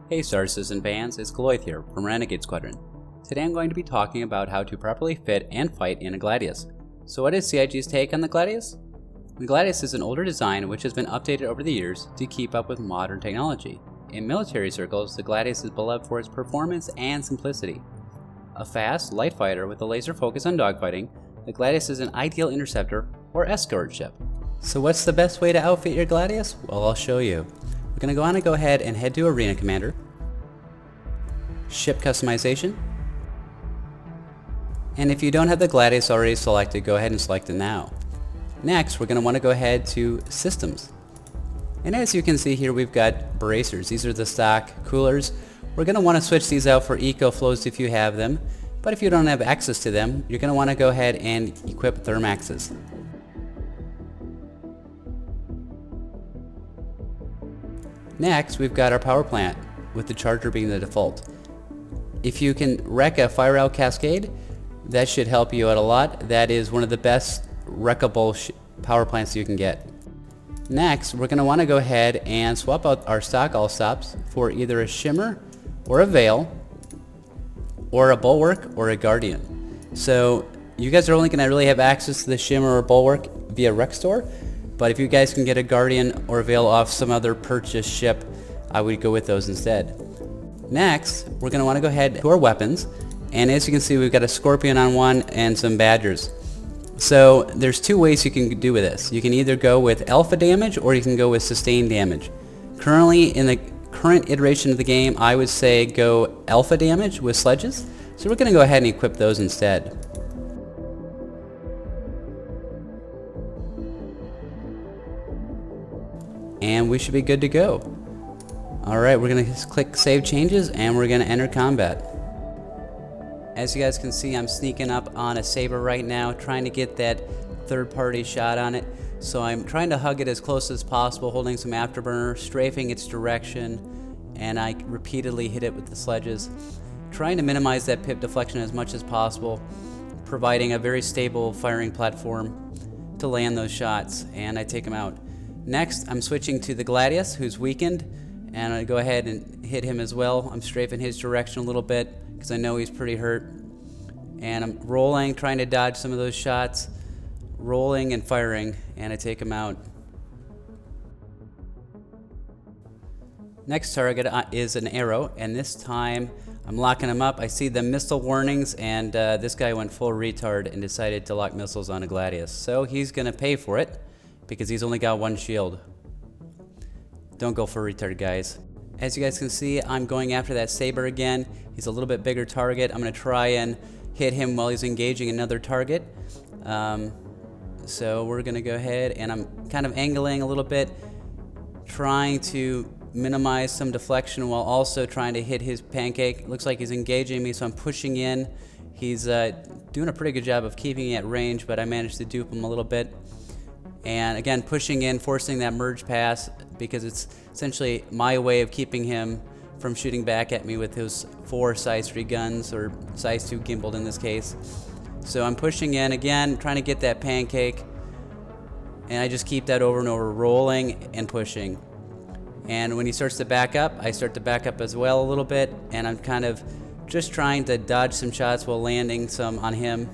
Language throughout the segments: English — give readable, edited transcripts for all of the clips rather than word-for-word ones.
Hey Star Citizen fans, it's Galoith here from Renegade Squadron. Today I'm going to be talking about how to properly fit and fight in a Gladius. So what is CIG's take on the Gladius? The Gladius is an older design which has been updated over the years to keep up with modern technology. In military circles, the Gladius is beloved for its performance and simplicity. A fast, light fighter with a laser focus on dogfighting, the Gladius is an ideal interceptor or escort ship. So what's the best way to outfit your Gladius? Well, I'll show you. We're going to go ahead and head to Arena Commander, Ship Customization, and if you don't have the Gladius already selected, go ahead and select it now. Next, we're going to want to go ahead to Systems. And as you can see here, we've got bracers. These are the stock coolers. We're going to want to switch these out for eco flows if you have them, but if you don't have access to them, you're going to want to go ahead and equip Thermaxes. Next, we've got our power plant, with the charger being the default. If you can wreck a fire out cascade, that should help you out a lot. That is one of the best wreckable power plants you can get. Next, we're going to want to go ahead and swap out our stock all stops for either a shimmer or a veil or a bulwark or a guardian. So you guys are only going to really have access to the shimmer or bulwark via rec store, but if you guys can get a guardian or a veil off some other purchased ship, I would go with those instead. Next, we're going to want to go ahead to our weapons, and as you can see, we've got a scorpion on one and some badgers. So there's two ways you can do with this. You can either go with alpha damage or you can go with sustained damage. Currently, in the current iteration of the game, I would say go alpha damage with sledges. So we're going to go ahead and equip those instead. And we should be good to go. Alright, we're going to click Save Changes and we're going to enter combat. As you guys can see, I'm sneaking up on a saber right now, trying to get that third-party shot on it. So I'm trying to hug it as close as possible, holding some afterburner, strafing its direction, and I repeatedly hit it with the sledges, trying to minimize that pip deflection as much as possible, providing a very stable firing platform to land those shots, and I take them out. Next, I'm switching to the Gladius, who's weakened, and I go ahead and hit him as well. I'm strafing his direction a little bit because I know he's pretty hurt. And I'm rolling, trying to dodge some of those shots, rolling and firing, and I take him out. Next target is an arrow, and this time I'm locking him up. I see the missile warnings, and this guy went full retard and decided to lock missiles on a Gladius. So he's going to pay for it because he's only got one shield. Don't go for retard, guys. As you guys can see, I'm going after that saber again. He's a little bit bigger target. I'm going to try and hit him while he's engaging another target. So we're going to go ahead, and I'm kind of angling a little bit, trying to minimize some deflection while also trying to hit his pancake. Looks like he's engaging me, so I'm pushing in. He's doing a pretty good job of keeping me at range, but I managed to dupe him a little bit. And again, pushing in, forcing that merge pass, because it's essentially my way of keeping him from shooting back at me with his 4 size 3 guns, or size 2 gimbaled in this case. So I'm pushing in again, trying to get that pancake, and I just keep that over and over, rolling and pushing. And when he starts to back up, I start to back up as well a little bit, and I'm kind of just trying to dodge some shots while landing some on him.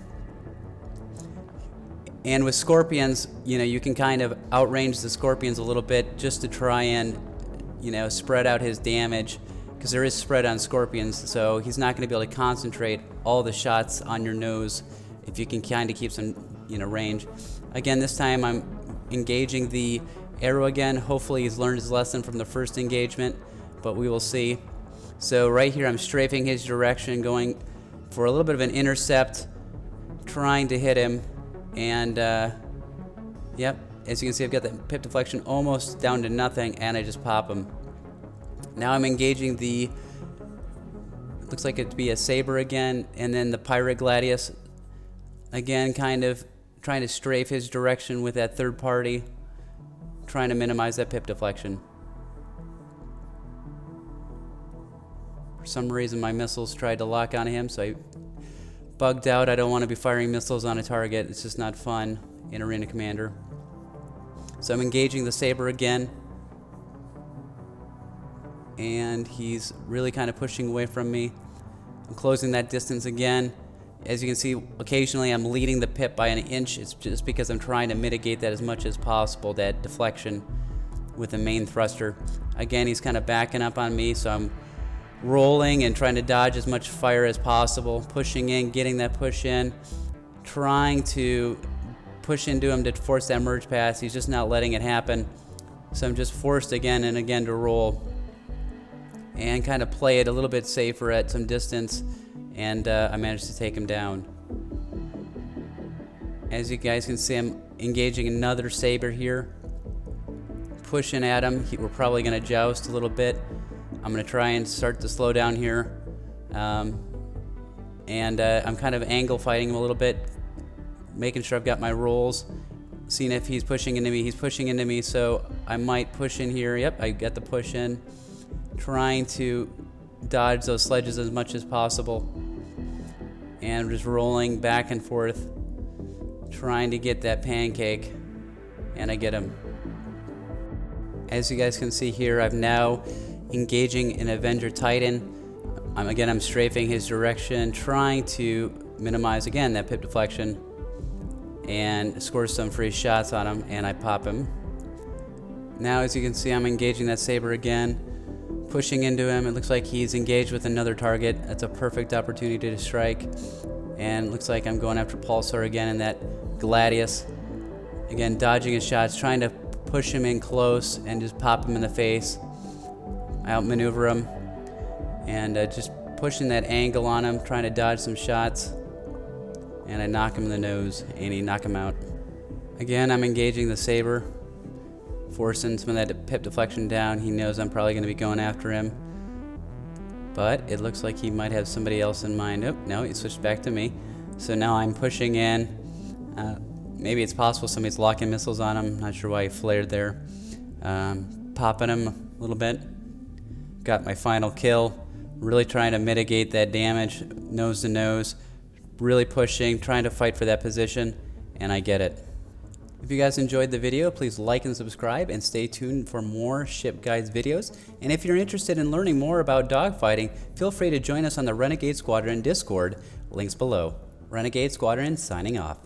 And with scorpions, you know, you can kind of outrange the scorpions a little bit just to try and, you know, spread out his damage, because there is spread on scorpions, so he's not going to be able to concentrate all the shots on your nose if you can kind of keep some, you know, range. Again, this time I'm engaging the arrow again. Hopefully he's learned his lesson from the first engagement, but we will see. So right here I'm strafing his direction, going for a little bit of an intercept, trying to hit him. And yep, as you can see, I've got the pip deflection almost down to nothing, and I just pop him. Now I'm engaging the, looks like it to be a saber again, and then the pirate Gladius again, kind of trying to strafe his direction with that third party, trying to minimize that pip deflection. For some reason my missiles tried to lock onto him, so I bugged out. I don't want to be firing missiles on a target. It's just not fun in Arena Commander. So I'm engaging the saber again, and he's really kind of pushing away from me. I'm closing that distance again. As you can see, occasionally I'm leading the pip by an inch. It's just because I'm trying to mitigate that as much as possible, that deflection with the main thruster. Again, he's kind of backing up on me, so I'm rolling and trying to dodge as much fire as possible, pushing in, getting that push in, trying to push into him to force that merge pass. He's just not letting it happen. So I'm just forced again and again to roll and kind of play it a little bit safer at some distance, and I managed to take him down. As you guys can see, I'm engaging another saber here, pushing at him. We're probably going to joust a little bit. I'm going to try and start to slow down here, and I'm kind of angle fighting him a little bit, making sure I've got my rolls, seeing if he's pushing into me. He's pushing into me, so I might push in here. Yep, I got the push in, trying to dodge those sledges as much as possible, and just rolling back and forth, trying to get that pancake, and I get him. As you guys can see here, I'm now engaging an Avenger Titan. I'm strafing his direction, trying to minimize again that pip deflection, and score some free shots on him, and I pop him. Now, as you can see, I'm engaging that saber again, pushing into him. It looks like he's engaged with another target. That's a perfect opportunity to strike, and it looks like I'm going after Pulsar again in that Gladius. Again, dodging his shots, trying to push him in close and just pop him in the face. I outmaneuver him, and just pushing that angle on him, trying to dodge some shots, and I knock him in the nose, and he knock him out. Again, I'm engaging the saber, forcing some of that pip deflection down. He knows I'm probably going to be going after him, but it looks like he might have somebody else in mind. Oh, no, he switched back to me. So now I'm pushing in. Maybe it's possible somebody's locking missiles on him. Not sure why he flared there. Popping him a little bit. Got my final kill. Really trying to mitigate that damage, nose to nose. Really pushing, trying to fight for that position, and I get it. If you guys enjoyed the video, please like and subscribe, and stay tuned for more ship guides videos. And if you're interested in learning more about dogfighting, feel free to join us on the Renegade Squadron Discord. Links below. Renegade Squadron signing off.